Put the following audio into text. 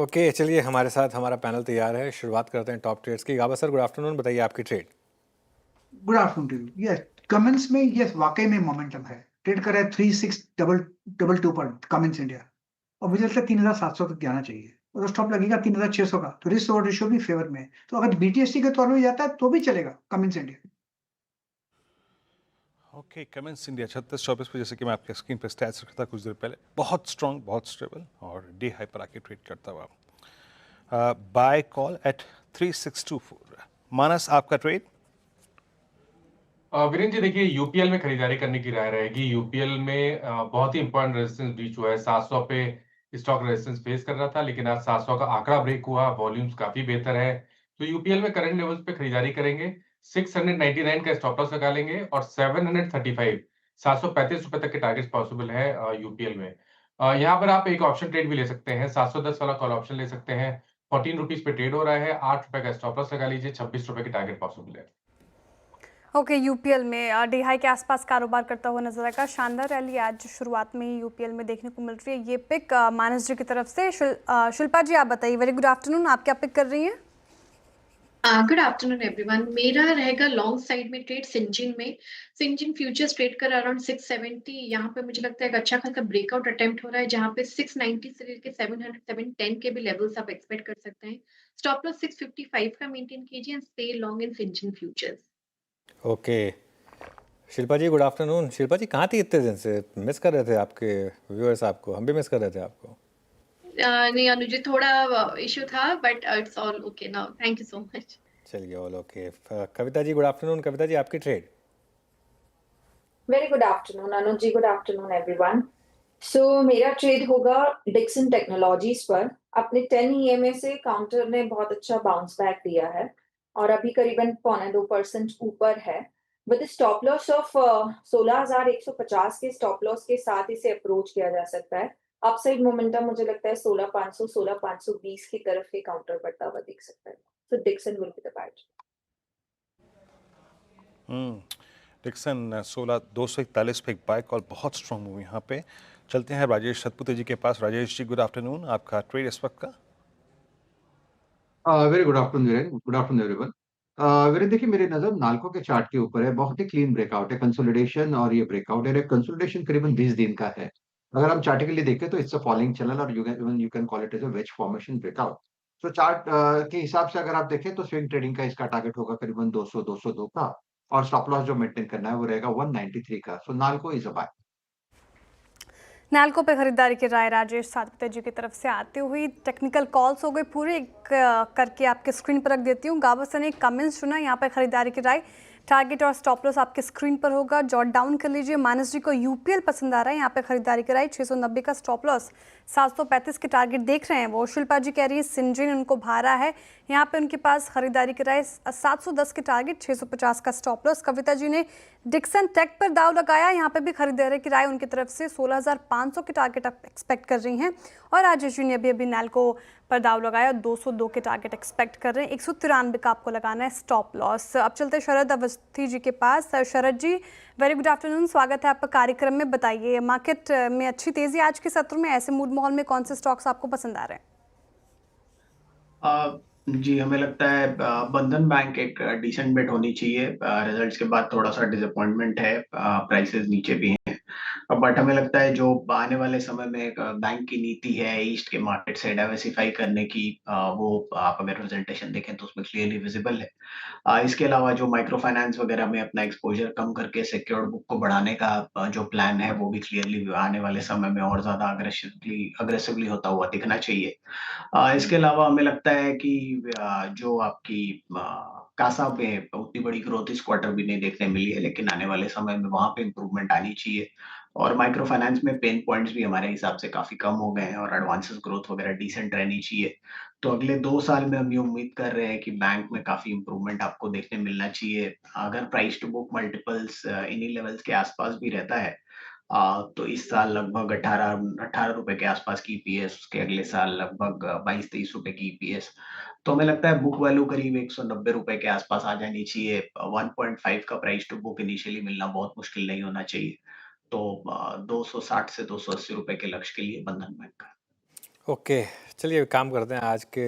Okay, चलिए हमारे साथ हमारा पैनल तैयार है। शुरुआत करते हैं टॉप ट्रेड्स की। गाबा सर, गुड आफ्टरनून, बताइए आपकी trade. Good afternoon to you. Yes, कमेंस में यस वाकई में मोमेंटम है। ट्रेड कर रहा है 3622 पर कमेंस इंडिया, और मुझे लगता है 3700 तक जाना चाहिए, और स्टॉप लगेगा 3600 का। तो रिस्क और रेशियो भी फेवर में है। तो अगर बीटीएससी के तौर में जाता है तो भी चलेगा कमेंस इंडिया। ओके, कमेंस इंडिया 36-24 पे, जैसे कि मैं आपके स्क्रीन पे स्टैट्स रखा था कुछ देर पहले, बहुत स्ट्रांग, बहुत स्टेबल और डे हाई पर आके ट्रेड करता हुआ। Bye call at 3624। मानस, आपका ट्रेड? वीरेंद्र जी, देखिए यूपीएल में खरीदारी करने की राय रहेगी। यूपीएल में बहुत ही इंपॉर्टेंट रेजिस्टेंस ब्रीच हुआ है। 700 पे स्टॉक रेजिस्टेंस फेस कर रहा था, लेकिन आज 700 का आंकड़ा ब्रेक हुआ, वॉल्यूम्स काफी बेहतर है। तो यूपीएल में करंट लेवल्स पे खरीदारी करेंगे। 699 का स्टॉप लॉस लगा लेंगे, और 735 735 रुपए तक के टारगेट पॉसिबल है यूपीएल में। यहाँ पर आप एक ऑप्शन ट्रेड भी ले सकते हैं, 710 वाला कॉल ऑप्शन ले सकते हैं। 14 रुपीज पे ट्रेड हो रहा है, 8 रुपए का स्टॉप लॉस लगा लीजिए, 26 रुपए के टारगेट पॉसिबल है। ओके, यूपीएल में डे हाई के आसपास कारोबार करता हुआ नजर आएगा। शानदार रैली आज शुरुआत में ही यूपीएल में देखने को मिल रही है। ये पिक मानस जी की तरफ से। शिल्पा जी, आप बताइए। वेरी गुड आफ्टरनून, आप क्या पिक कर रही हैं? Good afternoon everyone. मेरा रहेगा लॉन्ग साइड में ट्रेड सिंजिन में। सिंजिन फ्यूचर्स ट्रेड कर अराउंड 670। यहाँ पे मुझे लगता है एक अच्छा खासा ब्रेकआउट अटेम्प्ट हो रहा है, जहाँ पे 690 से लेकर 700 710 के भी लेवल्स आप एक्सपेक्ट कर सकते हैं। स्टॉप लॉस 655 का मेंटेन कीजिए and stay long in Syngene futures. Okay, Shilpa ji good afternoon. Shilpa ji कहाँ थी इतने दिन से? मिस कर रहे थे आपके व्यूअर्स आपको, हम भी मिस कर रहे थे आपको। नहीं अनुज, थोड़ा इशू था, but it's all okay now. Thank you so much. चलिए, all okay. Kavita ji good afternoon. Kavita ji, आपकी ट्रेड। वेरी गुड आफ्टरनून अनुज जी, गुड आफ्टरनून एवरीवन। सो मेरा ट्रेड होगा डिक्सन टेक्नोलॉजीज पर। अपने 10 ईएमए से काउंटर ने बहुत अच्छा बाउंस बैक दिया है और अभी करीबन 0.2% ऊपर है। विद स्टॉप लॉस ऑफ 16,150 के स्टॉप लॉस के साथ इसे अप्रोच किया जा सकता है। अपसाइड मोमेंटम मुझे लगता है 16,500 16,520 की तरफ के काउंटर बढ़ता हुआ दिख सकता है। सो Dixon will be the buy. Dixon 16,241 पे एक बाय कॉल, बहुत स्ट्रांग मूव यहाँ पे। चलते हैं राजेश सतपुते जी के पास। राजेश जी गुड आफ्टरनून, आपका ट्रेड इस वक्त का? Very good afternoon Viren, good afternoon everyone. Viren देखिए, मेरी नजर नाल्को के चार्ट के ऊपर है। बहुत ही क्लीन ब्रेकआउट है, कंसोलिडेशन, और ये ब्रेकआउट है कंसोलिडेशन करीबन 20 दिन का है। अगर हम चार्टिकली देखें तो इट्स अ फॉलिंग चैनल, और you can call it as a wedge formation breakout. तो चार्ट के हिसाब से अगर आप देखें तो स्विंग ट्रेडिंग का इसका टारगेट होगा करीबन 200 202 का, और स्टॉप लॉस जो मेंटेन करना है वो रहेगा 193 का। So NALCO is a buy. NALCO पे खरीदारी की राय राजेश सातपुते जी की तरफ से आती हुई। टेक्निकल कॉल्स हो गए पूरे, एक करके आपके स्क्रीन पर रख देती हूँ। गाबस ने कमेंट्स चुना, यहाँ पर खरीदारी की राय। टारगेट और स्टॉप लॉस आपके स्क्रीन पर होगा, जॉट डाउन कर लीजिए। मानस जी को यूपीएल पसंद आ रहा है, यहाँ पे खरीदारी की राय। 690 का स्टॉप लॉस, 735 के टारगेट देख रहे हैं वो। शिल्पा जी कह रही है सिंजिन उनको भारा है, यहाँ पे उनके पास खरीदारी की राय। 710 के टारगेट, 650 का स्टॉप लॉस। कविता जी ने डिक्सन टेक पर दाव लगाया, यहाँ पे भी खरीदारी की राय उनकी तरफ से। 16,500 के टारगेट आप एक्सपेक्ट कर रही हैं। और राजेश जी ने अभी नाल्को पर दाव लगाया, 202 के टारगेट एक्सपेक्ट कर रहे हैं। 193 का आपको लगाना है स्टॉप लॉस। अब चलते हैं शरद अवस्थी जी के पास। शरद जी वेरी गुड आफ्टरनून, स्वागत है आपका कार्यक्रम में। बताइए, मार्केट में अच्छी तेजी आज के सत्र में, ऐसे मूड माहौल में कौन से स्टॉक्स आपको पसंद आ रहे हैं? जी, हमें लगता है बंधन बैंक एक डिसेंट बेट होनी चाहिए। रिजल्ट्स के बाद थोड़ा सा डिसअपॉइंटमेंट है, प्राइसेस नीचे भी हैं, बट हमें लगता है जो आने वाले समय में एक बैंक की नीति है ईस्ट के मार्केट से डाइवर्सिफाई करने की, वो आप अगर प्रेजेंटेशन देखें तो उसमें क्लियरली विजिबल है। इसके अलावा जो माइक्रो फाइनेंस वगैरह में अपना एक्सपोजर कम करके सिक्योर्ड बुक को बढ़ाने का जो प्लान है वो भी क्लियरली आने वाले समय में और ज्यादा अग्रेसिवली होता हुआ दिखना चाहिए। इसके अलावा हमें लगता है कि जो आपकी कासा में उतनी बड़ी ग्रोथ इस क्वार्टर भी नहीं देखने मिली है, लेकिन आने वाले समय में वहां पे इम्प्रूवमेंट आनी चाहिए। और माइक्रो फाइनेंस में पेन पॉइंट्स भी हमारे हिसाब से काफी कम हो गए हैं, और एडवांसेस ग्रोथ वगैरह डिसेंट रहनी चाहिए। तो अगले 2 साल में हम ये उम्मीद कर रहे हैं कि बैंक में काफी इम्प्रूवमेंट आपको देखने मिलना चाहिए। अगर प्राइस टू बुक मल्टीपल्स इन्हीं लेवल्स के आसपास भी रहता है, तो इस साल लगभग 18 रुपए के आसपास की ईपीएस, उसके अगले साल लगभग 22-23 रुपए की ईपीएस। तो हमें लगता है बुक वैल्यू करीब 190 रुपए के आसपास आ जानी चाहिए। 1.5 का प्राइस टू बुक इनिशियली मिलना बहुत मुश्किल नहीं होना चाहिए। तो 260 से 280 रुपए के लक्ष्य के लिए बंधन बैंक का। ओके, चलिए काम करते हैं आज के